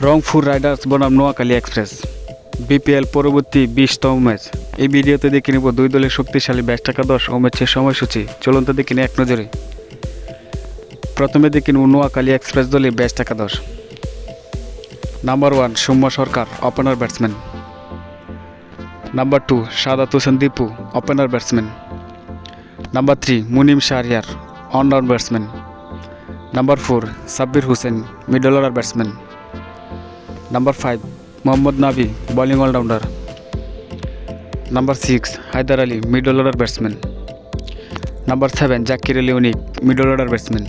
Rangpur Riders বনাম Noakhali express BPL পরবর্তী 20তম match. এই ভিডিওতে দেখে নেব দুই দলের শক্তিশালী ব্যাচ একাদশ ও ম্যাচের সময়সূচি। চলুন তো দেখে নিই এক নজরে। প্রথমে দেখে নেব নোয়াখালী এক্সপ্রেস দলের ব্যাচ একাদশ। Number 1 Soumya Sarkar, opener batsman. Number 2 Sadat Hossain Dipu, opener batsman. Number 3 Munim Shahriar, allround batsman. Number 4 Sabbir Hossain, middle order batsman. Number 5 Mohammad Nabi, bowling allrounder. Number 6 Haider Ali, middle order batsman. Number 7 Zakir Ali Anik, middle order batsman.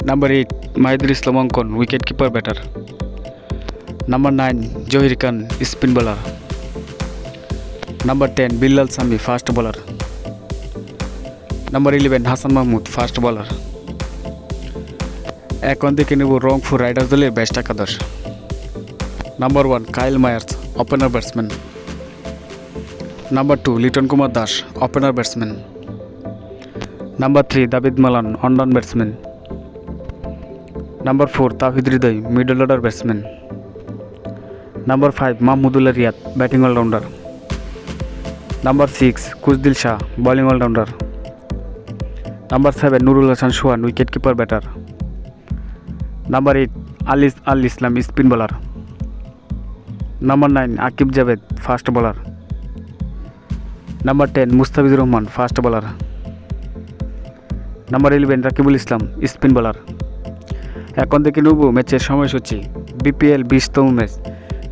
Number 8 Mahidul Islam Ankon, wicket keeper batter. Number 9 Zahir Khan, spin bowler. Number 10 Billal Sami, fast bowler. Number 11 Hasan Mahmud, fast bowler. এখন দেখে নেব Rangpur Riders দলের batch একাদশ। Number 1 Kyle Mayers, opener batsman. Number 2 Liton Kumar Das, opener batsman. Number 3 দাবিদ Malan, allround batsman. Number 4 Towhid Hridoy, middle order batsman. Number 5 Mahmudullah Riyad, batting allrounder. Number 6 Khushdil Shah, bowling allrounder. Number 7 Nurul Hasan Sohan, wicket keeper batter. Number 8 Al ইসলাম, spin bowler. Number 9 Aqib Javed, fast bowler. Number 10 Mustafizur Rahman, fast bowler. Number 11 Rakibul Islam, spin bowler. এখন থেকে নেব ম্যাচের সময়সূচি। BPL 20তম match,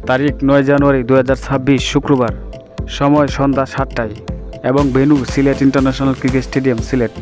তারিখ 9 জানুয়ারি 2026 শুক্রবার, সময় সন্ধ্যা 7টায় এবং venue Sylhet international cricket stadium, Sylhet.